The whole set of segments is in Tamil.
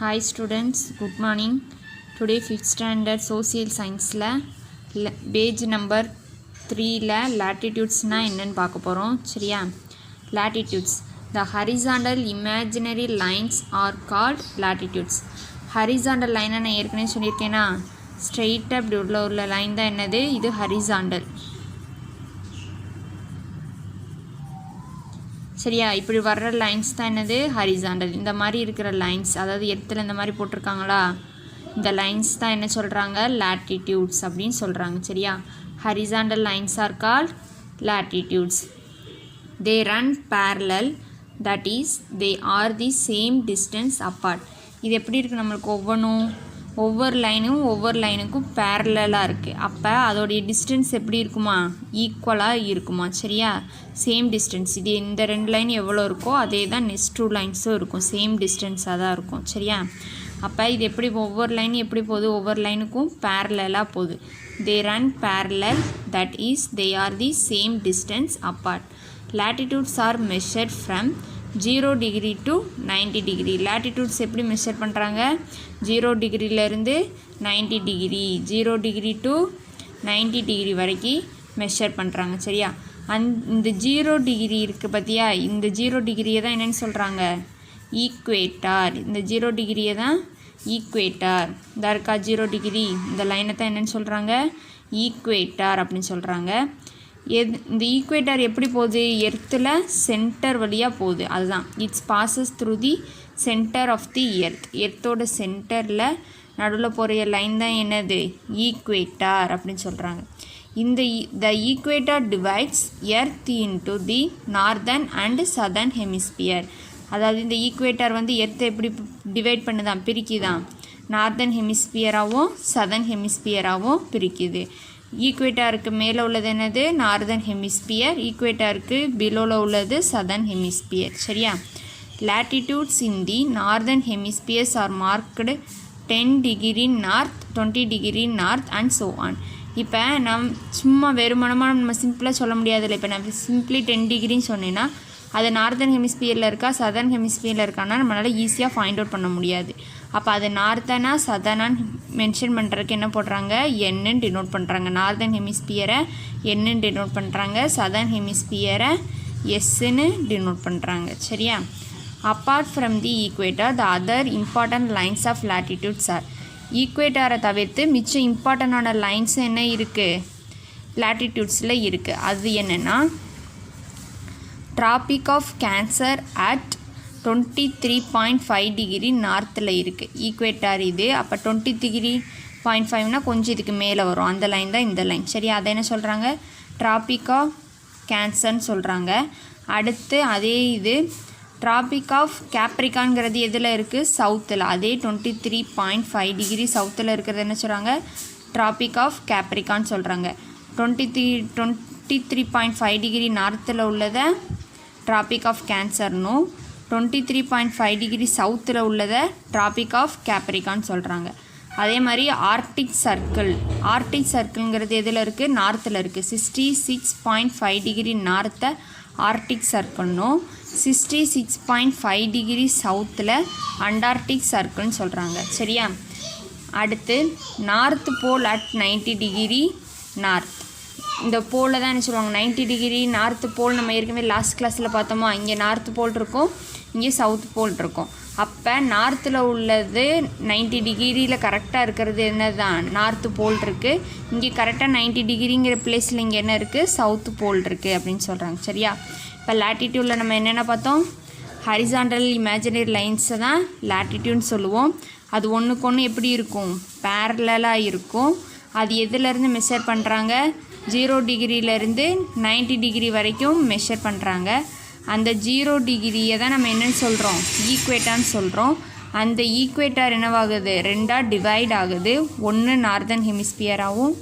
Hi students, good morning. Today 5th standard social science page number 3 latitudes na என்னன்னு பார்க்க போறோம். சரியா? Latitudes. The horizontal imaginary lines are called latitudes. Horizontal line நான் ஏற்கனவே சொல்லியிருக்கேனா straight அப்படி உள்ள லைன் தான் என்னது? இது horizontal. சரியா? இப்படி வர்ற லைன்ஸ் தான் என்னது? ஹரிசாண்டல். இந்த மாதிரி இருக்கிற லைன்ஸ், அதாவது எர்த்தில் இந்த மாதிரி போட்டிருக்காங்களா, இந்த லைன்ஸ் தான் என்ன சொல்கிறாங்க? latitudes அப்படின்னு சொல்கிறாங்க. சரியா? Horizontal lines are called latitudes. They run parallel, that is they are the same distance apart. இது எப்படி இருக்குது? நம்மளுக்கு ஒவ்வொரு லைனுக்கும் பேரலாக இருக்குது. அப்போ அதோடைய டிஸ்டன்ஸ் எப்படி இருக்குமா? ஈக்குவலாக இருக்குமா? சரியா? Same distance. இது இந்த ரெண்டு லைன் எவ்வளோ இருக்கோ அதே தான் நெக்ஸ்ட் டூ லைன்ஸும் இருக்கும், சேம் டிஸ்டன்ஸாக தான் இருக்கும். சரியா? அப்போ இது எப்படி ஒவ்வொரு லைன் எப்படி போகுது? ஒவ்வொரு லைனுக்கும் பேரலாக போகுது. they run parallel, that is they are the same distance apart. Latitudes are measured from 0 degree to 90 degree. latitudes எப்படி மெஷர் பண்ணுறாங்க? 0 டிகிரிலேருந்து 90 டிகிரி, 0 டிகிரி டு 90 டிகிரி வரைக்கும் மெஷர் பண்ணுறாங்க. சரியா? இந்த 0 டிகிரி இருக்குது பார்த்தியா, இந்த 0 டிகிரியை தான் என்னென்னு சொல்கிறாங்க? ஈக்குவேட்டார். இந்த 0 டிகிரியை தான் ஈக்குவேட்டார். இந்த இருக்கா 0 டிகிரி, இந்த லைனை தான் என்னென்னு சொல்கிறாங்க? ஈக்குவேட்டார் அப்படின்னு சொல்கிறாங்க. இந்த ஈக்குவேட்டர் எப்படி போகுது? எர்த்தில் சென்டர் வழியாக போகுது. அதுதான் it's passes through the centre of the எர்த்தோட சென்டரில் நடுவில் போகிற லைன் தான் என்னது? ஈக்குவேட்டர் அப்படின்னு சொல்கிறாங்க. The equator divides earth into the northern and southern hemisphere. அதாவது இந்த ஈக்குவேட்டர் வந்து எர்த்தை எப்படி டிவைட் பண்ணுதான்? பிரிக்குதான். நார்தர்ன் ஹெமிஸ்பியராகவும் சதர்ன் ஹெமிஸ்பியராகவும் பிரிக்குது. ஈக்குவேட்டருக்கு மேலே உள்ளது என்னது? Northern hemisphere. ஈக்குவேட்டருக்கு பிலோவில் உள்ளது சதர்ன் ஹெமிஸ்பியர். சரியா? latitudes in the northern hemispheres are marked 10 degree north, 20 degree north and so on. இப்போ சும்மா வெறுமனமாக நம்ம சிம்பிளாக சொல்ல முடியாதுல்ல. இப்போ நான் சிம்பிளி 10 டிகிரின்னு சொன்னேன்னா அது நார்தர்ன் ஹெமிஸ்பியரில் இருக்கா சதர்ன் ஹெமிஸ்பியரில் இருக்கான்னா நம்மளால் ஈஸியாக ஃபைண்ட் அவுட் பண்ண முடியாது. அப்போ அது நார்த்தனா சதர்னான்னு மென்ஷன் பண்ணுறதுக்கு என்ன போடுறாங்க? என்னன்னு டினோட் பண்ணுறாங்க. நார்தர்ன் ஹெமிஸ்பியரை என்னன்னு டினோட் பண்ணுறாங்க, சதர்ன் ஹெமிஸ்பியரை எஸ்ன்னு டினோட் பண்ணுறாங்க. சரியா? Apart from the equator the other important lines of latitudes are. ஈக்குவேட்டரை தவிர்த்து மிச்சம் இம்பார்ட்டண்டான லைன்ஸ் என்ன இருக்குது? latitudesல இருக்குது. அது என்னென்னா Tropic of Cancer at 23.5 degree நார்த்தில் இருக்குது ஈக்குவேட்டர் இது. அப்போ 23.5னா கொஞ்சம் இதுக்கு மேலே வரும், அந்த லைன் தான் இந்த லைன். சரி, அதை என்ன சொல்கிறாங்க? ட்ராபிக் ஆஃப் கேன்சர்னு சொல்கிறாங்க. அடுத்து அதே இது ட்ராபிக் ஆஃப் கேப்ரிகான்ங்கிறது எதில் இருக்குது? சவுத்தில். அதே 23.5 டிகிரி சவுத்தில் இருக்கிறது என்ன சொல்கிறாங்க? ட்ராபிக் ஆஃப் கேப்ரிகான் சொல்கிறாங்க. 23.5 டிகிரி நார்த்தில் உள்ளதை ட்ராபிக் ஆஃப் கேன்சர்னும் 23.5 டிகிரி சவுத்தில் உள்ளதை ட்ராபிக் ஆஃப் கேப்ரிகான் சொல்கிறாங்க. அதே மாதிரி ஆர்க்டிக் சர்க்கிள்ங்கிறது எதில் இருக்குது? நார்த்தில் இருக்குது. 66.5 டிகிரி நார்த்தை ஆர்க்டிக் சர்க்கிள்னும் 66.5 டிகிரி சவுத்தில் அண்டார்டிக் சர்க்கிள்னு சொல்கிறாங்க. சரியா? அடுத்து north pole at 90 degree north. இந்த போலில் தான் என்ன சொல்லுவாங்க? 90 டிகிரி நார்த்து போல். நம்ம ஏற்கனவே லாஸ்ட் கிளாஸில் பார்த்தோமா, இங்கே நார்த்து போல் இருக்கும், இங்கே சவுத் போல் இருக்கும். அப்போ நார்த்தில் உள்ளது 90 டிகிரியில் கரெக்டாக இருக்கிறது என்ன தான்? நார்த்து போல் இருக்குது. இங்கே கரெக்டாக 90 டிகிரிங்கிற பிளேஸில் இங்கே என்ன இருக்குது? சவுத்து போல் இருக்குது அப்படின்னு சொல்கிறாங்க. சரியா? இப்போ latitudeல நம்ம என்னென்ன பார்த்தோம்? ஹரிசாண்டல் இமேஜினரி லைன்ஸை தான் latitudeனு சொல்லுவோம். அது ஒன்றுக்கு ஒன்று எப்படி இருக்கும்? பேரலாக இருக்கும். அது எதுலேருந்து மெஷர் பண்ணுறாங்க? 0 டிகிரியிலேருந்து 90 டிகிரி வரைக்கும் மெஷர் பண்ணுறாங்க. அந்த 0 டிகிரியை தான் நம்ம என்னென்னு சொல்கிறோம்? ஈக்குவேட்டான்னு சொல்கிறோம். அந்த ஈக்குவேட்டர் என்னவாகுது? ரெண்டாக டிவைட் ஆகுது. ஒன்று நார்தர்ன் ஹெமிஸ்பியராகவும்.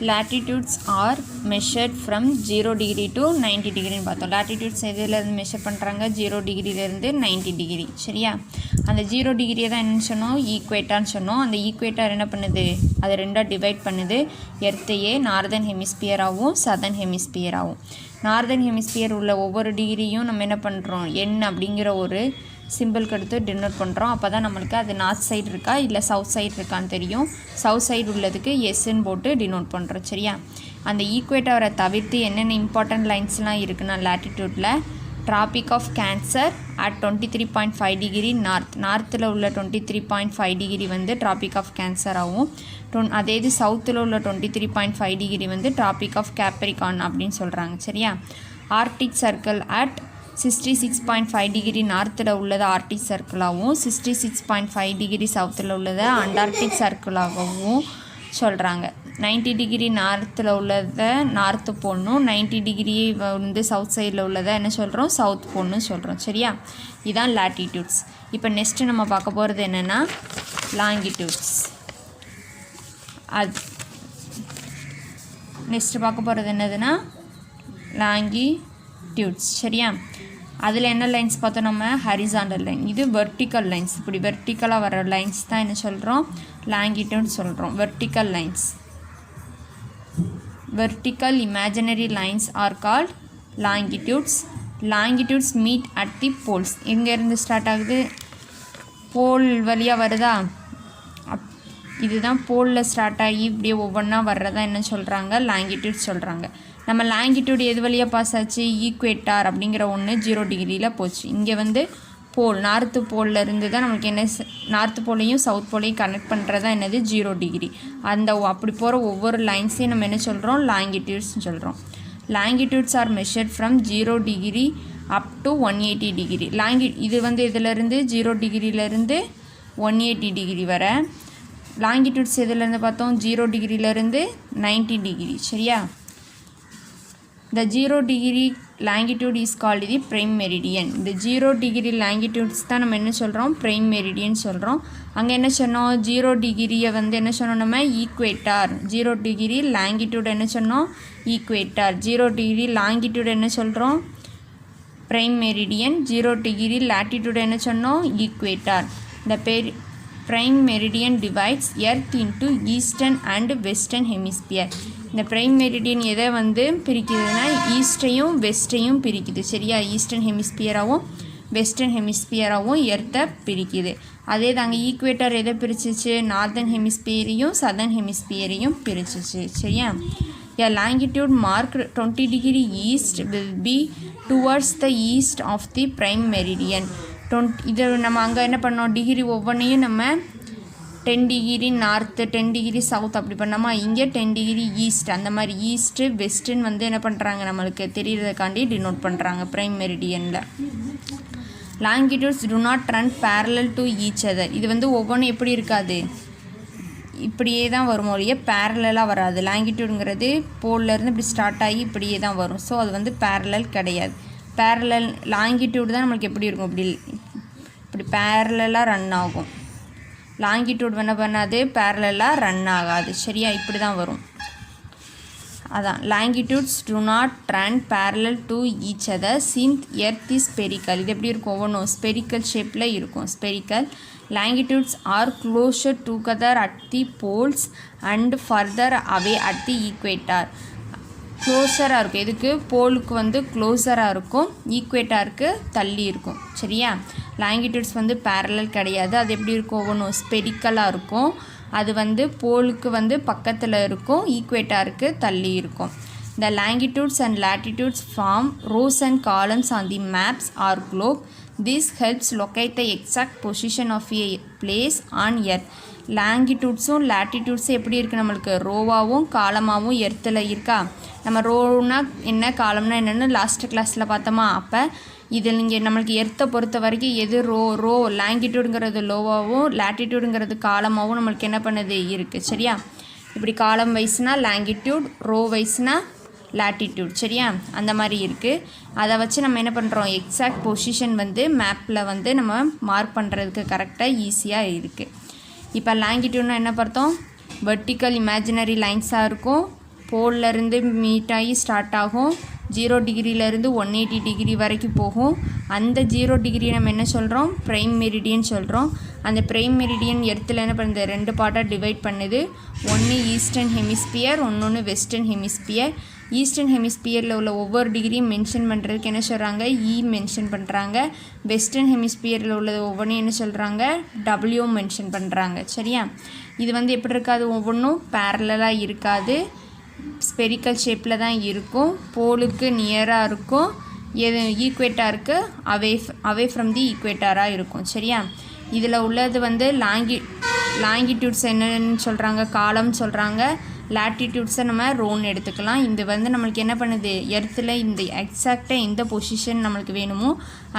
latitudes are measured from 0 degree to 90 டிகிரின்னு பார்த்தோம். latitudes எதுலேருந்து மெஷர் பண்ணுறாங்க? 0 டிகிரிலேருந்து 90 டிகிரி. சரியா? அந்த 0 டிகிரியை தான் என்னென்னு சொன்னோம்? ஈக்குவேட்டான்னு சொன்னோம். அந்த ஈக்குவேட்டர் என்ன பண்ணுது? அதை ரெண்டாக டிவைட் பண்ணுது. எர்த்தையே நார்தர்ன் ஹெமிஸ்பியராகவும் சதர்ன் ஹெமிஸ்பியராகவும். நார்தர்ன் ஹெமிஸ்பியர் உள்ள ஒவ்வொரு டிகிரியும் நம்ம என்ன பண்ணுறோம்? n அப்படிங்கிற ஒரு சிம்பிளுக்கு எடுத்து டினோட் பண்ணுறோம். அப்போ தான் நம்மளுக்கு அது நார்த் சைடு இருக்கா இல்லை சவுத் சைடு இருக்கான்னு தெரியும். சவுத் சைடு உள்ளதுக்கு எஸ்ன்னு போட்டு டினோட் பண்ணுறோம். சரியா? அந்த ஈக்குவேட்டரை தவிர்த்து என்னென்ன இம்பார்ட்டன்ட் லைன்ஸ்லாம் இருக்குன்னா லேட்டிடியூட்டில் Tropic of Cancer at 23.5 degree நார்த்தில் உள்ள 23.5 டிகிரி வந்து Tropic of Cancer ஆகும். அதே இது சவுத்தில் உள்ள 23.5 டிகிரி வந்து Tropic of Capricorn அப்படின்னு சொல்கிறாங்க. சரியா? ஆர்டிக் சர்க்கிள் அட் 66.5 டிகிரி நார்த்தில் உள்ளது ஆர்டிக் சர்க்கிளாகவும் 66.5 டிகிரி சவுத்தில் உள்ளதை அண்டார்டிக் சர்க்கிளாகவும் சொல்கிறாங்க. 90 டிகிரி நார்த்தில் உள்ளதை நார்த்து போடணும், 90 டிகிரி வந்து சவுத் சைடில் உள்ளதை என்ன சொல்கிறோம், சவுத் போடணும் சொல்கிறோம். சரியா? இதுதான் லேட்டிடியூட்ஸ். இப்போ நெக்ஸ்ட்டு நம்ம பார்க்க போகிறது என்னென்னா லாங்கிடியூட்ஸ். அது நெக்ஸ்ட்டு பார்க்க போகிறது என்னதுன்னா லாங்கிடியூட்ஸ். சரியா? அதில் என்ன லைன்ஸ் பார்த்தோம் நம்ம, ஹரிசாண்டல் லைன். இது வெர்டிக்கல் லைன்ஸ். இப்படி வெர்டிக்கலாக வர லைன்ஸ் தான் என்ன சொல்கிறோம், லாங்கிடியூட் சொல்கிறோம். Vertical lines, vertical imaginary lines are called longitudes. Longitudes meet at the poles. எங்கேருந்து ஸ்டார்ட் ஆகுது, போல் வழியாக வருதா, இதுதான் போலில் ஸ்டார்ட் ஆகி இப்படியே ஒவ்வொன்றா வர்றதா என்ன சொல்கிறாங்க, லாங்கிடியூட் சொல்கிறாங்க. நம்ம லாங்கிடியூட் எது வழியாக பாஸ் ஆச்சு, ஈக்குவேட்டார் அப்படிங்கிற ஒன்று 0 டிகிரியில் போச்சு. இங்கே வந்து போல் நார்த்து போலில் இருந்து தான் நமக்கு என்ன, நார்த்து போலையும் சவுத் போலையும் கனெக்ட் பண்ணுறது தான் என்னது 0 டிகிரி. அந்த அப்படி போகிற ஒவ்வொரு லைன்ஸையும் நம்ம என்ன சொல்கிறோம், லாங்கிடியூட்ஸ்னு சொல்கிறோம். Longitudes R measured from 0 degree up to 180 degree. இது வந்து இதிலேருந்து 0 டிகிரியிலேருந்து 180 டிகிரி வர. லாங்கிடியூட்ஸ் எதுலேருந்து பார்த்தோம், 0 டிகிரியிலேருந்து 90 டிகிரி. சரியா? The 0 degree longitude is called the prime meridian. இந்த 0 degree longitudes தான் நம்ம என்ன சொல்கிறோம், prime meridian சொல்கிறோம். அங்கே என்ன சொன்னோம், 0 டிகிரியை வந்து என்ன சொன்னோம் நம்ம, ஈக்குவேட்டார். 0 டிகிரி லாங்கிடியூட் என்ன சொன்னோம், ஈக்குவேட்டார். 0 டிகிரி லாங்கிடியூட் என்ன சொல்கிறோம், prime meridian. 0 டிகிரி latitude என்ன சொன்னோம், ஈக்குவேட்டார். இந்த prime meridian divides earth into eastern and western hemisphere. இந்த prime meridian எதை வந்து பிரிக்குதுன்னா, ஈஸ்டையும் வெஸ்ட்டையும் பிரிக்குது. சரியா? ஈஸ்டர்ன் ஹெமிஸ்பியராகவும் வெஸ்டர்ன் ஹெமிஸ்பியராகவும் எர்த்தை பிரிக்குது. அதே தாங்க ஈக்குவேட்டர் எதை பிரிச்சிச்சு, நார்தர்ன் ஹெமிஸ்பியரையும் சதர்ன் ஹெமிஸ்பியரையும் பிரிச்சிச்சு. சரியா? A longitude marked 20 degree east will be towards the east of the prime meridian. இது நம்ம அங்கே என்ன பண்ணோம், டிகிரி ஒவ்வொன்றையும் நம்ம 10 டிகிரி நார்த்து 10 டிகிரி சவுத் அப்படி பண்ணோமா, இங்கே 10 டிகிரி ஈஸ்ட், அந்த மாதிரி ஈஸ்ட்டு வெஸ்ட்டுன்னு வந்து என்ன பண்ணுறாங்க, நம்மளுக்கு தெரியறதுக்காண்டி டினோட் பண்ணுறாங்க ப்ரைம் மெரிடியனில். Longitudes do not run parallel to each other. இது வந்து ஒவ்வொன்றும் எப்படி இருக்காது, இப்படியே தான் வரும் ஒழிய பேரலாக வராது. லாங்கிடியூடுங்கிறது போல்லேருந்து இப்படி ஸ்டார்ட் ஆகி இப்படியே தான் வரும். ஸோ அது வந்து பேரலல் கிடையாது. பேரலல் லாங்கிடியூட் தான் நம்மளுக்கு எப்படி இருக்கும், இப்படி பேரலாக ரன் ஆகும். லாங்கிடியூட் என்ன பண்ணாது, பேரலாக ரன் ஆகாது. சரியா? இப்படி தான் வரும். அதான் longitudes do not run parallel to each other since earth is spherical. இது எப்படி இருக்கும், ஒவ்வொன்றும் ஸ்பெரிக்கல் ஷேப்பில் இருக்கும். Spherical longitudes are closer together at the poles and further away at the equator. க்ளோஸராக இருக்கும். எதுக்கு, போலுக்கு வந்து க்ளோஸராக இருக்கும், ஈக்குவேட்டாருக்கு தள்ளி இருக்கும். சரியா? லாங்கிடியூட்ஸ் வந்து பேரலல் கிடையாது. அது எப்படி இருக்கும், ஒவ்வொன்றும் ஸ்பெரிக்கலாக இருக்கும். அது வந்து போலுக்கு வந்து பக்கத்தில் இருக்கும், ஈக்குவேட்டாருக்கு தள்ளி இருக்கும். The longitudes and latitudes form rows and columns on the maps or globe. This helps locate the exact position of a place on earth. லாங்கிடியூட்ஸும் லேட்டிடியூட்ஸும் எப்படி இருக்குது, நம்மளுக்கு ரோவாகவும் காலமாகவும் எர்த்தில் இருக்கா. நம்ம ரோனா என்ன, காலம்னா என்னென்னு லாஸ்ட்டு கிளாஸில் பார்த்தோமா. அப்போ இதில் இங்கே நம்மளுக்கு எர்த்தை பொறுத்த வரைக்கும் எது ரோ லாங்கிடியூடுங்கிறது லோவாகவும் லேட்டிடியூடுங்கிறது காலமாகவும் நம்மளுக்கு என்ன பண்ணுது இருக்குது. சரியா? இப்படி காலம் வைஸ்னால் லாங்கிடியூட், ரோ வைஸ்னால் லேட்டிடியூட். சரியா? அந்த மாதிரி இருக்குது. அதை வச்சு நம்ம என்ன பண்ணுறோம், எக்ஸாக்ட் பொசிஷன் வந்து மேப்பில் வந்து நம்ம மார்க் பண்ணுறதுக்கு கரெக்டாக ஈஸியாக இருக்குது. இப்போ லாங்கிடியூட்னா என்ன பார்த்தோம், வெர்டிக்கல் இமேஜினரி லைன்ஸாக இருக்கும். போல்லேருந்து மீட் ஆகி ஸ்டார்ட் ஆகும், 0 டிகிரியிலேருந்து 180 டிகிரி வரைக்கும் போகும். அந்த 0 டிகிரி நம்ம என்ன சொல்கிறோம், ப்ரைம் மெரிடியன் சொல்கிறோம். அந்த ப்ரைம் மெரிடியன் எர்த்தில் என்ன பண்ணுது, 2 பார்ட்டாக டிவைட் பண்ணுது. ஒன்று ஈஸ்டர்ன் ஹெமிஸ்பியர், ஒன்று வெஸ்டர்ன் ஹெமிஸ்பியர். ஈஸ்டர்ன் ஹெமிஸ்பியரில் உள்ள ஒவ்வொரு டிகிரியும் மென்ஷன் பண்ணுறதுக்கு என்ன சொல்கிறாங்க, இ மென்ஷன் பண்ணுறாங்க. வெஸ்டர்ன் ஹெமிஸ்பியரில் உள்ளது ஒவ்வொன்றும் என்ன சொல்கிறாங்க, டபிள்யூ மென்ஷன் பண்ணுறாங்க. சரியா, இது வந்து எப்படி இருக்காது, ஒவ்வொன்றும் பேரலாக இருக்காது, ஸ்பெரிக்கல் ஷேப்பில் தான் இருக்கும், போலுக்கு நியராக இருக்கும், எது ஈக்குவேட்டாருக்கு அவே ஃப்ரம் தி ஈக்குவேட்டாராக இருக்கும். சரியா, இதில் உள்ளது வந்து லாங்கிடியூட்ஸ் என்னன்னு சொல்கிறாங்க, காலம் சொல்கிறாங்க. லாட்டிடியூட்ஸை நம்ம ரோன்னு எடுத்துக்கலாம். இது வந்து நம்மளுக்கு என்ன பண்ணுது, எர்த்தில் இந்த எக்ஸாக்டாக எந்த பொசிஷன் நம்மளுக்கு வேணுமோ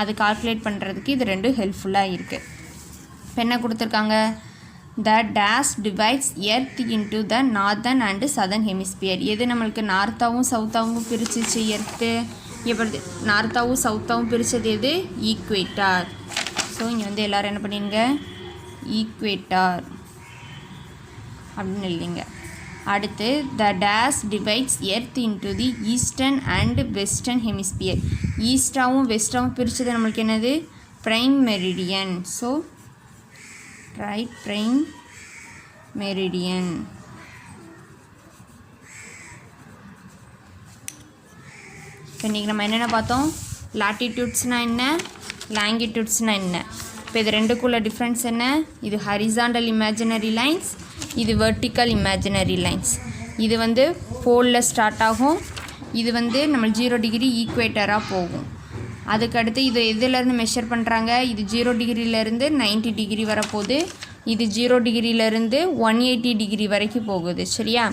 அது கால்குலேட் பண்ணுறதுக்கு இது ரெண்டும் ஹெல்ப்ஃபுல்லாக இருக்குது. இப்போ என்ன கொடுத்துருக்காங்க, த dash divides earth into the northern and southern hemisphere. எது நம்மளுக்கு நார்த்தாகவும் சவுத்தாகவும் பிரிச்சிச்சு எர்த்து, எப்படி நார்த்தாகவும் சவுத்தாகவும் பிரித்தது எது, ஈக்குவேட்டார். ஸோ இங்கே வந்து எல்லோரும் என்ன பண்ணிடுங்க, ஈக்குவேட்டார் அப்படின்னு எழுதிங்க. அடுத்து the dash divides earth into the eastern and western hemisphere. ஈஸ்டாகவும் வெஸ்டாகவும் பிரித்தது நம்மளுக்கு என்னது, prime meridian. So write prime meridian. இப்போ இன்றைக்கி நம்ம என்னென்ன பார்த்தோம், லாட்டிடியூட்ஸ்னால் என்ன, லாங்கிடியூட்ஸ்னால் என்ன. இப்போ இது ரெண்டுக்குள்ள டிஃப்ரென்ஸ் என்ன, இது ஹரிசாண்டல் இமேஜினரி லைன்ஸ், இது வெர்டிக்கல் இமேஜினரி லைன்ஸ். இது வந்து போலில் ஸ்டார்ட் ஆகும், இது வந்து நம்ம 0 டிகிரி ஈக்குவேட்டராக போகும். அதுக்கடுத்து இது எதுலேருந்து மெஷர் பண்ணுறாங்க, இது 0 டிகிரிலேருந்து 90 டிகிரி வரப்போகுது, இது 0 டிகிரிலேருந்து 180 டிகிரி வரைக்கும் போகுது. சரியா,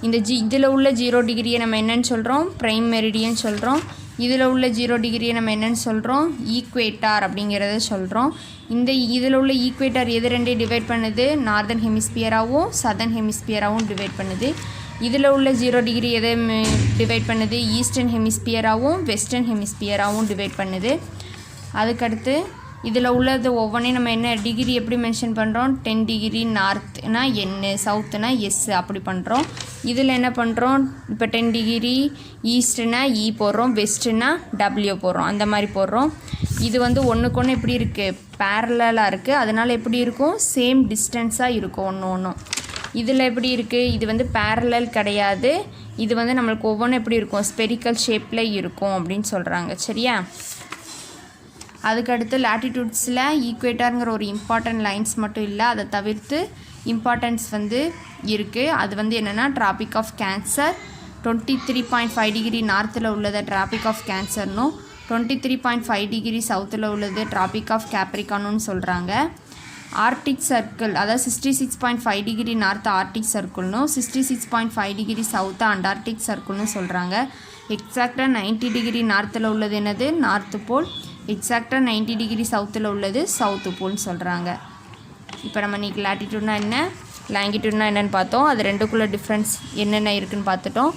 இந்த இதில் உள்ள 0 டிகிரியை நம்ம என்னென்னு சொல்கிறோம், ப்ரைம் மெரிடியன் சொல்கிறோம். இதில் உள்ள 0 டிகிரியை நம்ம என்னென்னு சொல்கிறோம், ஈக்குவேட்டார் அப்படிங்கிறத சொல்கிறோம். இந்த இதில் உள்ள ஈக்குவேட்டார் எது ரெண்டே டிவைட் பண்ணுது, நார்தர்ன் ஹெமிஸ்பியராகவும் சதர்ன் ஹெமிஸ்பியராகவும் டிவைட் பண்ணுது. இதில் உள்ள 0 டிகிரி எதை டிவைட் பண்ணுது, ஈஸ்டர்ன் ஹெமிஸ்பியராகவும் வெஸ்டர்ன் ஹெமிஸ்பியராகவும் டிவைட் பண்ணுது. அதுக்கடுத்து இதில் உள்ளது ஒவ்வொன்றையும் நம்ம என்ன டிகிரி எப்படி மென்ஷன் பண்ணுறோம், 10 டிகிரி நார்த்னா என்ன, சவுத்துனா எஸ் அப்படி பண்ணுறோம். இதில் என்ன பண்ணுறோம், இப்போ 10 டிகிரி ஈஸ்ட்னா இ போடுறோம், வெஸ்ட்டுனா டபிள்யூ போடுறோம், அந்த மாதிரி போடுறோம். இது வந்து ஒன்றுக்கு ஒன்று எப்படி இருக்குது, பேரலாக இருக்குது, அதனால் எப்படி இருக்கும், சேம் டிஸ்டன்ஸாக இருக்கும் ஒன்று ஒன்றும். இதில் எப்படி இருக்குது, இது வந்து பேரலல் கிடையாது, இது வந்து நம்மளுக்கு ஒவ்வொன்றும் எப்படி இருக்கும், ஸ்பெரிக்கல் ஷேப்பில் இருக்கும் அப்படின்னு சொல்கிறாங்க. சரியா, அதுக்கடுத்து லாட்டிடியூட்ஸில் ஈக்குவேட்டருங்கிற ஒரு இம்பார்ட்டன்ட் லைன்ஸ் மட்டும் இல்லை, அதை தவிர்த்து இம்பார்ட்டன்ஸ் வந்து இருக்குது. அது வந்து என்னென்னா ட்ராபிக் ஆஃப் கேன்சர், 23.5 டிகிரி நார்த்தில் உள்ளது ட்ராபிக் ஆஃப் கேன்சர்னும், 23.5 டிகிரி சவுத்தில் உள்ளது ட்ராபிக் ஆஃப் கேப்ரிகானுன்னு சொல்கிறாங்க. ஆர்டிக் சர்க்கிள், அதாவது 66.5 டிகிரி நார்த் ஆர்டிக் சர்க்கிள்னும் 66.5 டிகிரி சவுத்து அண்டார்டிக் சர்க்கிள்னு சொல்கிறாங்க. எக்ஸாக்டாக 90 டிகிரி நார்த்தில் உள்ளது என்னது, நார்த்து போல். எக்ஸாக்டாக 90 டிகிரி சவுத்தில் உள்ளது சவுத்து போல்னு சொல்கிறாங்க. இப்போ நம்ம இன்றைக்கி லாட்டிடியூட்னா என்ன, லாங்கிடியூட்னா என்னென்னு பார்த்தோம், அது ரெண்டுக்குள்ளே டிஃப்ரென்ஸ் என்னென்ன இருக்குதுன்னு பார்த்துட்டோம்.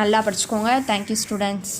நல்லா படிச்சுக்கோங்க. Thank you students.